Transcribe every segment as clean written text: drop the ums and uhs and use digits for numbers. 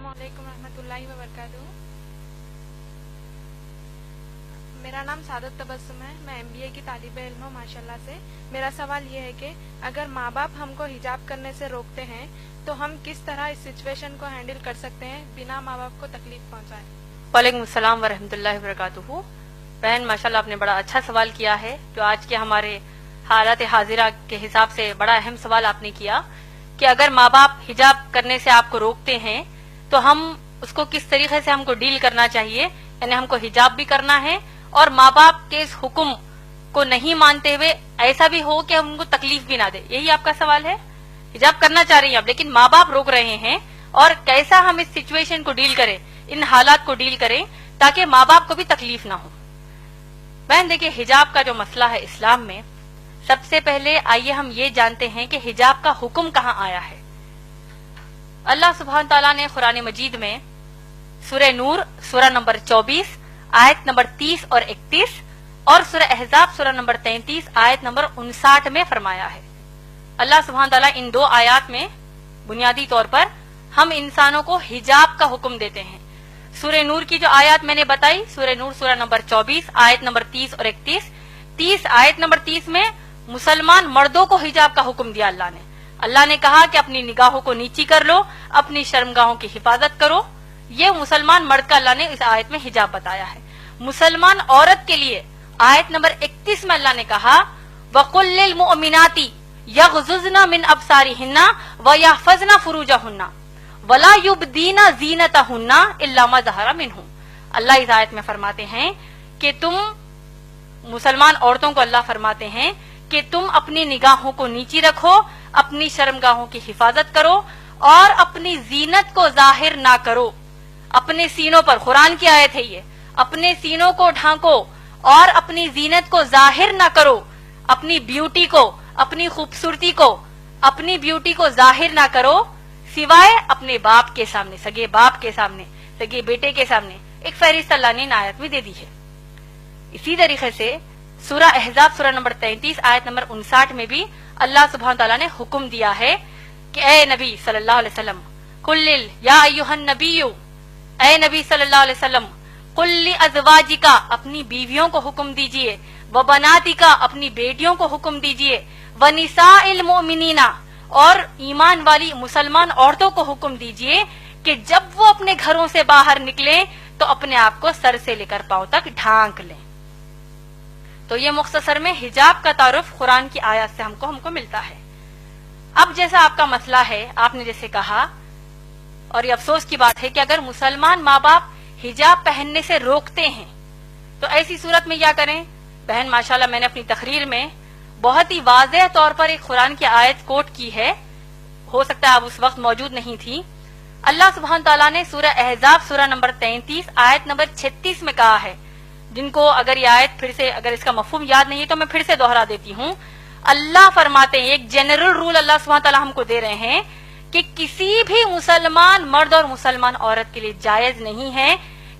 السلام علیکم ورحمۃ اللہ وبرکاتہ. میرا نام سعادت تبسم ہے. میں MBA کی طالب علم ہوں ماشاء اللہ سے. میرا سوال یہ ہے کہ اگر ماں باپ ہم کو حجاب کرنے سے روکتے ہیں تو ہم کس طرح اس سچویشن کو ہینڈل کر سکتے ہیں بنا ماں باپ کو تکلیف پہنچائے. وعلیکم السلام ورحمۃ اللہ وبرکاتہ. بہن ماشاء اللہ آپ نے بڑا اچھا سوال کیا ہے جو آج کے ہمارے حالات حاضرہ کے حساب سے بڑا اہم سوال آپ نے کیا کہ اگر ماں باپ حجاب کرنے سے آپ کو روکتے ہیں تو ہم اس کو کس طریقے سے ہم کو ڈیل کرنا چاہیے. یعنی ہم کو حجاب بھی کرنا ہے اور ماں باپ کے اس حکم کو نہیں مانتے ہوئے ایسا بھی ہو کہ ہم ان کو تکلیف بھی نہ دے. یہی آپ کا سوال ہے. حجاب کرنا چاہ رہی ہیں آپ لیکن ماں باپ روک رہے ہیں اور کیسا ہم اس سچویشن کو ڈیل کریں, ان حالات کو ڈیل کریں تاکہ ماں باپ کو بھی تکلیف نہ ہو. بہن دیکھیں حجاب کا جو مسئلہ ہے اسلام میں, سب سے پہلے آئیے ہم یہ جانتے ہیں کہ حجاب کا حکم کہاں آیا ہے. اللہ سبحانہ تعالیٰ نے قرآن مجید میں سورہ نور سورہ نمبر 24 آیت نمبر 30 اور 31 اور سورہ احزاب سورہ نمبر 33 آیت نمبر 59 میں فرمایا ہے. اللہ سبحانہ تعالیٰ ان دو آیات میں بنیادی طور پر ہم انسانوں کو حجاب کا حکم دیتے ہیں. سورہ نور کی جو آیات میں نے بتائی, سورہ نور سورہ نمبر 24 آیت نمبر 30 اور 31 آیت نمبر 30 میں مسلمان مردوں کو حجاب کا حکم دیا اللہ نے. اللہ نے کہا کہ اپنی نگاہوں کو نیچی کر لو, اپنی شرمگاہوں کی حفاظت کرو. یہ مسلمان مرد کا اللہ نے اس آیت میں حجاب بتایا ہے. مسلمان عورت کے لیے آیت نمبر 31 میں اللہ نے کہا وَقُلْ لِلْمُؤْمِنَاتِ يَغْضُضْنَ مِنْ أَبْصَارِهِنَّ وَيَحْفَظْنَ فُرُوجَهُنَّ وَلَا يُبْدِينَ زِينَتَهُنَّ إِلَّا مَا ظَهَرَ مِنْهُ. اللہ اس آیت میں فرماتے ہیں کہ تم مسلمان عورتوں کو اللہ فرماتے ہیں کہ تم اپنی نگاہوں کو نیچی رکھو, اپنی شرمگاہوں کی حفاظت کرو اور اپنی زینت کو ظاہر نہ کرو. اپنے سینوں پر, قرآن کی آیت ہے یہ, اپنے سینوں کو ڈھانکو اور اپنی زینت کو ظاہر نہ کرو. اپنی بیوٹی کو, اپنی خوبصورتی کو, اپنی بیوٹی کو ظاہر نہ کرو سوائے اپنے باپ کے سامنے, سگے باپ کے سامنے, سگے بیٹے کے سامنے. ایک فہرست اللہ نے ان آیت میں دے دی ہے. اسی طریقے سے سورہ احزاب سورہ نمبر 33 آیت نمبر 59 میں بھی اللہ سبحانہ تعالیٰ نے حکم دیا ہے کہ اے نبی صلی اللہ علیہ وسلم قل یا ایھا النبی, اے نبی صلی اللہ علیہ وسلم قل لازواجک, اپنی بیویوں کو حکم دیجئے, وبناتک, اپنی بیٹیوں کو حکم دیجئے, ونساء المؤمنین, اور ایمان والی مسلمان عورتوں کو حکم دیجئے کہ جب وہ اپنے گھروں سے باہر نکلیں تو اپنے آپ کو سر سے لے کر پاؤں تک ڈھانک لیں. تو یہ مختصر میں حجاب کا تعارف قرآن کی آیات سے ہم کو ملتا ہے. اب جیسا آپ کا مسئلہ ہے, آپ نے جیسے کہا, اور یہ افسوس کی بات ہے کہ اگر مسلمان ماں باپ حجاب پہننے سے روکتے ہیں تو ایسی صورت میں کیا کریں. بہن ماشاءاللہ میں نے اپنی تقریر میں بہت ہی واضح طور پر ایک قرآن کی آیت کوٹ کی ہے, ہو سکتا ہے آپ اس وقت موجود نہیں تھی. اللہ سبحانہ تعالیٰ نے سورہ احزاب سورہ نمبر 33 آیت نمبر 36 میں کہا ہے, جن کو اگر یہ آیت پھر سے, اگر اس کا مفہوم یاد نہیں ہے تو میں پھر سے دوہرا دیتی ہوں. اللہ فرماتے ہیں, ایک جنرل رول اللہ سبحانہ تعالیٰ ہم کو دے رہے ہیں کہ کسی بھی مسلمان مرد اور مسلمان عورت کے لیے جائز نہیں ہے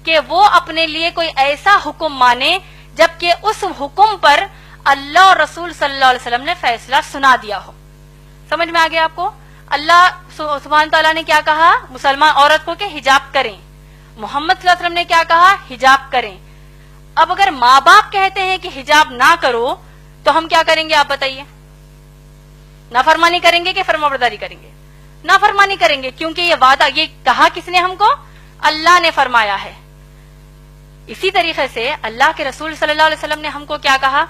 کہ وہ اپنے لیے کوئی ایسا حکم مانے جبکہ اس حکم پر اللہ اور رسول صلی اللہ علیہ وسلم نے فیصلہ سنا دیا ہو. سمجھ میں آ گیا آپ کو؟ اللہ سبحانہ تعالیٰ نے کیا کہا مسلمان عورت کو کہ حجاب کریں, محمد صلی اللہ علیہ وسلم نے کیا کہا حجاب کریں. اب اگر ماں باپ کہتے ہیں کہ حجاب نہ کرو تو ہم کیا کریں گے آپ بتائیے؟ نافرمانی کریں گے کہ فرمانبرداری کریں گے؟ نافرمانی کریں گے, کیونکہ یہ وعدہ, یہ کہا کس نے ہم کو؟ اللہ نے فرمایا ہے. اسی طریقے سے اللہ کے رسول صلی اللہ علیہ وسلم نے ہم کو کیا کہا؟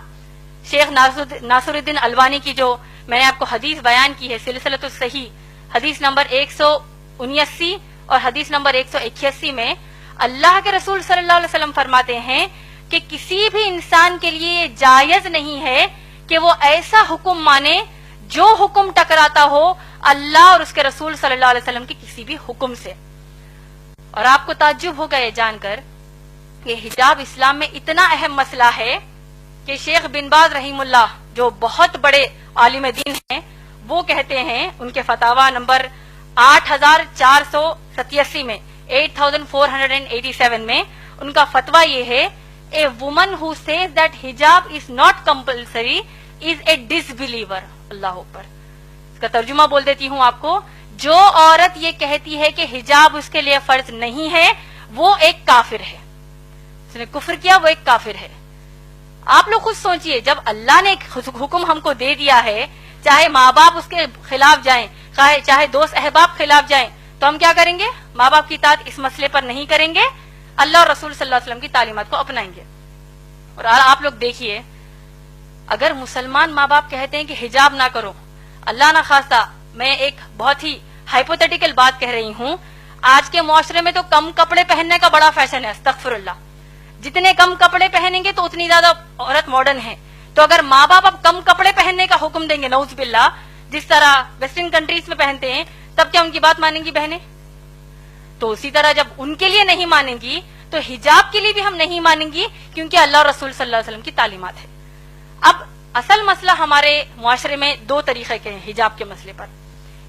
شیخ ناصر الدین البانی کی جو میں نے آپ کو حدیث بیان کی ہے, سلسلۃ الصحیح حدیث نمبر 179 اور حدیث نمبر 181 میں اللہ کے رسول صلی اللہ علیہ وسلم فرماتے ہیں کہ کسی بھی انسان کے لیے جائز نہیں ہے کہ وہ ایسا حکم مانے جو حکم ٹکراتا ہو اللہ اور اس کے رسول صلی اللہ علیہ وسلم کے کسی بھی حکم سے. اور آپ کو تعجب ہوگا یہ جان کر کہ حجاب اسلام میں اتنا اہم مسئلہ ہے کہ شیخ بن باز رحیم اللہ جو بہت بڑے عالم دین ہیں, وہ کہتے ہیں ان کے فتاوا نمبر 8487 میں 8487 میں ان کا فتویٰ یہ ہے, a woman who says that حجاب is not compulsory is a disbeliever. اللہ اوپر. اس کا ترجمہ بول دیتی ہوں آپ کو, جو عورت یہ کہتی ہے کہ حجاب اس کے لیے فرض نہیں ہے وہ ایک کافر ہے، اس نے کفر کیا، وہ ایک کافر ہے۔ آپ لوگ خود سوچئے، جب اللہ نے ایک حکم ہم کو دے دیا ہے، چاہے ماں باپ اس کے خلاف جائیں، چاہے دوست احباب خلاف جائیں، تو ہم کیا کریں گے؟ ماں باپ کی اطاعت اس مسئلے پر نہیں کریں گے، اللہ اور رسول صلی اللہ علیہ وسلم کی تعلیمات کو اپنائیں گے۔ اور آپ لوگ دیکھیے، اگر مسلمان ماں باپ کہتے ہیں کہ حجاب نہ کرو، اللہ نہ خواستہ، میں ایک بہت ہی ہائپوتھیٹیکل بات کہہ رہی ہوں، آج کے معاشرے میں تو کم کپڑے پہننے کا بڑا فیشن ہے، استغفر اللہ، جتنے کم کپڑے پہنیں گے تو اتنی زیادہ عورت ماڈرن ہے۔ تو اگر ماں باپ اب کم کپڑے پہننے کا حکم دیں گے، نعوذ باللہ، جس طرح ویسٹرن کنٹریز میں پہنتے ہیں، تب کیا ان کی بات مانیں گی بہنیں؟ تو اسی طرح جب ان کے لیے نہیں مانیں گی تو حجاب کے لیے بھی ہم نہیں مانیں گی، کیونکہ اللہ رسول صلی اللہ علیہ وسلم کی تعلیمات ہے۔ اب اصل مسئلہ ہمارے معاشرے میں دو طریقے کے ہیں حجاب کے مسئلے پر۔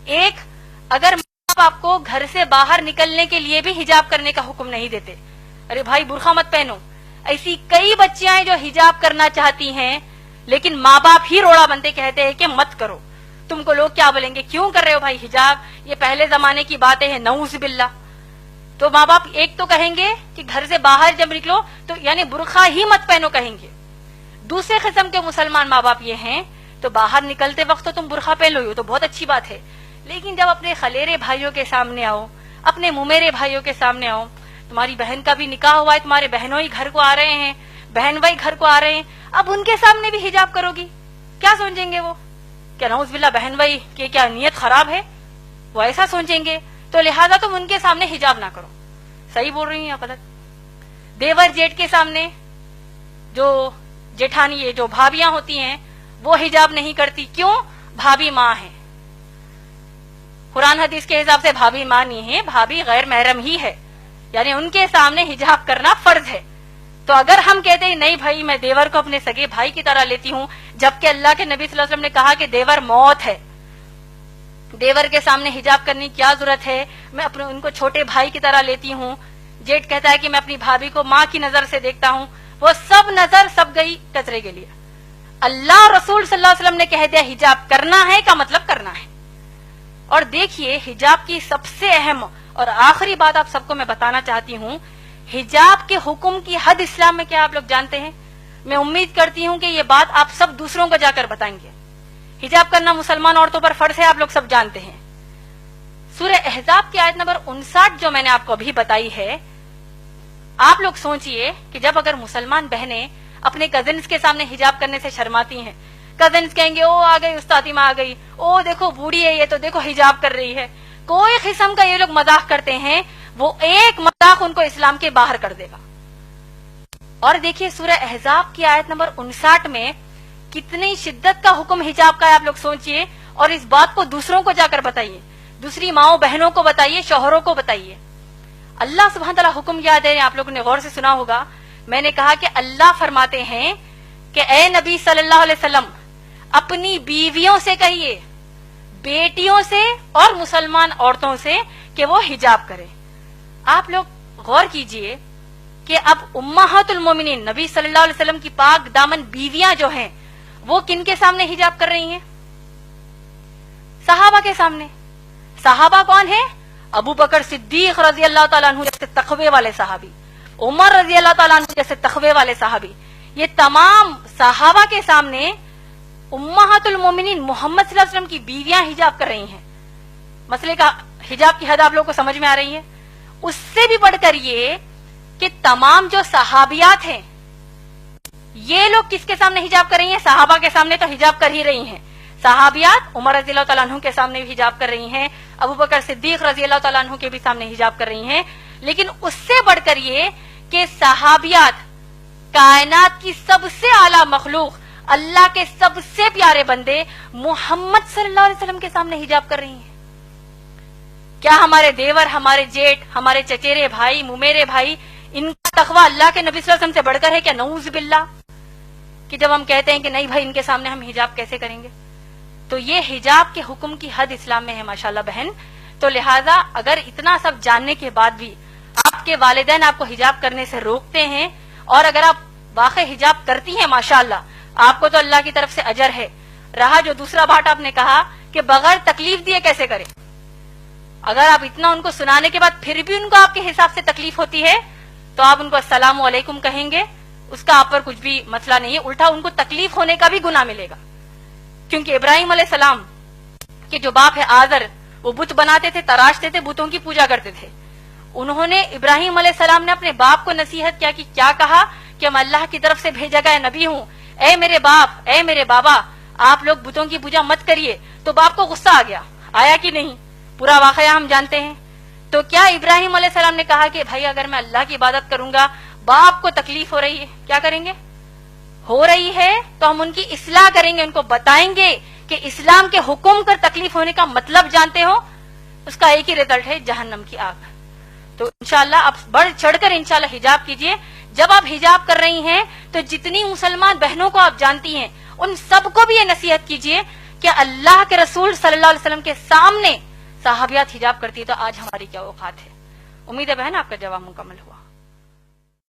ایک، اگر ماں باپ کو گھر سے باہر نکلنے کے لیے بھی حجاب کرنے کا حکم نہیں دیتے، ارے بھائی برقع مت پہنو، ایسی کئی بچیاں ہیں جو حجاب کرنا چاہتی ہیں لیکن ماں باپ ہی روڑا بنتے کہتے ہیں کہ مت کرو، تم کو لوگ کیا بولیں گے، کیوں کر رہے ہو بھائی حجاب، یہ پہلے زمانے کی باتیں ہیں، نعوذ باللہ۔ تو ماں باپ ایک تو کہیں گے کہ گھر سے باہر جب نکلو تو یعنی برقع ہی مت پہنو کہیں گے۔ دوسرے قسم کے مسلمان ماں باپ یہ ہیں تو باہر نکلتے وقت تو تم برقع پہن لو، تو بہت اچھی بات ہے، لیکن جب اپنے خلیرے بھائیوں کے سامنے آؤ، اپنے ممیرے بھائیوں کے سامنے آؤ، تمہاری بہن کا بھی نکاح ہوا ہے، تمہارے بہنوں ہی گھر کو آ رہے ہیں، بہن بھائی گھر کو آ رہے ہیں، اب ان کے سامنے بھی حجاب کرو گی، کیا سوچیں گے وہ؟ کیا نعوذ باللہ بہن بھائی کہ کیا نیت خراب ہے؟ وہ ایسا سوچیں گے، تو لہٰذا تم ان کے سامنے حجاب نہ کرو۔ صحیح بول رہی ہیں یا غلط؟ دیور جیٹ کے سامنے جو جیٹھانی جو بھابیاں ہوتی ہیں وہ حجاب نہیں کرتی، کیوں؟ بھابی ماں ہے، قرآن حدیث کے حساب سے بھابی ماں نہیں ہے، بھابی غیر محرم ہی ہے، یعنی ان کے سامنے حجاب کرنا فرض ہے۔ تو اگر ہم کہتے ہیں نہیں بھائی میں دیور کو اپنے سگے بھائی کی طرح لیتی ہوں، جبکہ اللہ کے نبی صلی اللہ علیہ وسلم نے کہا کہ دیور موت ہے، دیور کے سامنے حجاب کرنے کی کیا ضرورت ہے، میں اپنے ان کو چھوٹے بھائی کی طرح لیتی ہوں، جیٹ کہتا ہے کہ میں اپنی بھابھی کو ماں کی نظر سے دیکھتا ہوں، وہ سب نظر سب گئی کچرے کے لیے۔ اللہ اور رسول صلی اللہ علیہ وسلم نے کہہ دیا حجاب کرنا ہے کا مطلب کرنا ہے۔ اور دیکھیے حجاب کی سب سے اہم اور آخری بات آپ سب کو میں بتانا چاہتی ہوں، حجاب کے حکم کی حد اسلام میں کیا آپ لوگ جانتے ہیں؟ میں امید کرتی ہوں کہ یہ بات آپ سب دوسروں کو جا کر بتائیں گے۔ حجاب کرنا مسلمان عورتوں پر فرض ہے، آپ لوگ سب جانتے ہیں۔ سورہ احزاب کی آیت نمبر 59 جو میں نے آپ کو ابھی بتائی ہے، آپ لوگ سوچئے کہ جب اگر مسلمان بہنیں اپنے کزنز کے سامنے حجاب کرنے سے شرماتی ہیں، کزنز کہیں گے او آ گئی استادی ماں آ گئی، او دیکھو بوڑھی ہے یہ تو دیکھو حجاب کر رہی ہے، کوئی قسم کا یہ لوگ مذاق کرتے ہیں، وہ ایک مذاق ان کو اسلام کے باہر کر دے گا۔ اور دیکھیے سورہ احزاب کی آیت نمبر 59 میں کتنی شدت کا حکم حجاب کا ہے، آپ لوگ سوچئے، اور اس بات کو دوسروں کو جا کر بتائیے، دوسری ماؤں بہنوں کو بتائیے، شوہروں کو بتائیے۔ اللہ سبحانہ تعالیٰ حکم یاد ہے، آپ لوگوں نے غور سے سنا ہوگا، میں نے کہا کہ اللہ فرماتے ہیں کہ اے نبی صلی اللہ علیہ وسلم اپنی بیویوں سے کہیے، بیٹیوں سے اور مسلمان عورتوں سے کہ وہ حجاب کریں۔ آپ لوگ غور کیجئے کہ اب امہات المومنین نبی صلی اللہ علیہ وسلم کی پاک دامن بیویاں جو ہیں وہ کن کے سامنے حجاب کر رہی ہیں؟ صحابہ کے سامنے۔ صحابہ کون ہیں؟ ابو بکر صدیق رضی اللہ تعالیٰ عنہ جیسے تقوی والے صحابی، عمر رضی اللہ تعالیٰ عنہ جیسے تقوی والے صحابی، یہ تمام صحابہ کے سامنے امہات المومنین محمد صلی اللہ علیہ وسلم کی بیویاں حجاب کر رہی ہیں۔ مسئلے کا حجاب کی حد آپ لوگوں کو سمجھ میں آ رہی ہے؟ اس سے بھی بڑھ کر یہ کہ تمام جو صحابیات ہیں یہ لوگ کس کے سامنے حجاب کر رہی ہیں؟ صحابہ کے سامنے تو حجاب کر ہی رہی ہیں، صحابیات عمر رضی اللہ تعالیٰ عنہ کے سامنے بھی حجاب کر رہی ہیں، ابو بکر صدیق رضی اللہ تعالیٰ عنہ کے بھی سامنے حجاب کر رہی ہیں، لیکن اس سے بڑھ کر یہ کہ صحابیات کائنات کی سب سے اعلیٰ مخلوق اللہ کے سب سے پیارے بندے محمد صلی اللہ علیہ وسلم کے سامنے حجاب کر رہی ہیں۔ کیا ہمارے دیور، ہمارے جیٹ، ہمارے چچیرے بھائی، ممیرے بھائی، ان کا تقویٰ اللہ کے نبی صلی اللہ علیہ وسلم سے بڑھ کر ہے کیا؟ نعوذ باللہ، کہ جب ہم کہتے ہیں کہ نہیں بھائی ان کے سامنے ہم حجاب کیسے کریں گے؟ تو یہ حجاب کے حکم کی حد اسلام میں ہے ماشاءاللہ بہن۔ تو لہٰذا اگر اتنا سب جاننے کے بعد بھی آپ کے والدین آپ کو حجاب کرنے سے روکتے ہیں، اور اگر آپ واقع حجاب کرتی ہیں ماشاءاللہ، آپ کو تو اللہ کی طرف سے اجر ہے۔ رہا جو دوسرا بات آپ نے کہا کہ بغیر تکلیف دیے کیسے کریں، اگر آپ اتنا ان کو سنانے کے بعد پھر بھی ان کو آپ کے حساب سے تکلیف ہوتی ہے تو آپ ان کو السلام علیکم کہیں گے، اس کا آپ پر کچھ بھی مسئلہ نہیں ہے، الٹا ان کو تکلیف ہونے کا بھی گناہ ملے گا. کیونکہ ابراہیم علیہ السلام کے جو باپ ہے آزر، وہ بت بناتے تھے، تراشتے تھے، بتوں کی پوجا کرتے تھے. انہوں نے ابراہیم علیہ السلام نے اپنے باپ کو نصیحت کیا کہ کیا کہا کہ میں اللہ کی طرف سے بھیجا گیا نبی ہوں، اے میرے باپ، اے میرے بابا، آپ لوگ بتوں کی پوجا مت کریے. تو باپ کو غصہ آ گیا، آیا کہ نہیں؟ پورا واقعہ ہم جانتے ہیں. تو کیا ابراہیم علیہ السلام نے کہا کہ بھائی اگر میں اللہ کی عبادت کروں گا، باپ کو تکلیف ہو رہی ہے، کیا کریں گے؟ ہو رہی ہے تو ہم ان کی اصلاح کریں گے، ان کو بتائیں گے کہ اسلام کے حکم کر تکلیف ہونے کا مطلب جانتے ہو، اس کا ایک ہی رزلٹ ہے جہنم کی آگ. تو انشاءاللہ آپ بڑھ چڑھ کر انشاءاللہ حجاب کیجئے. جب آپ حجاب کر رہی ہیں تو جتنی مسلمان بہنوں کو آپ جانتی ہیں ان سب کو بھی یہ نصیحت کیجئے کہ اللہ کے رسول صلی اللہ علیہ وسلم کے سامنے صحابیات حجاب کرتی ہے تو آج ہماری کیا اوقات ہے. امید ہے بہن آپ کا جواب مکمل ہوا.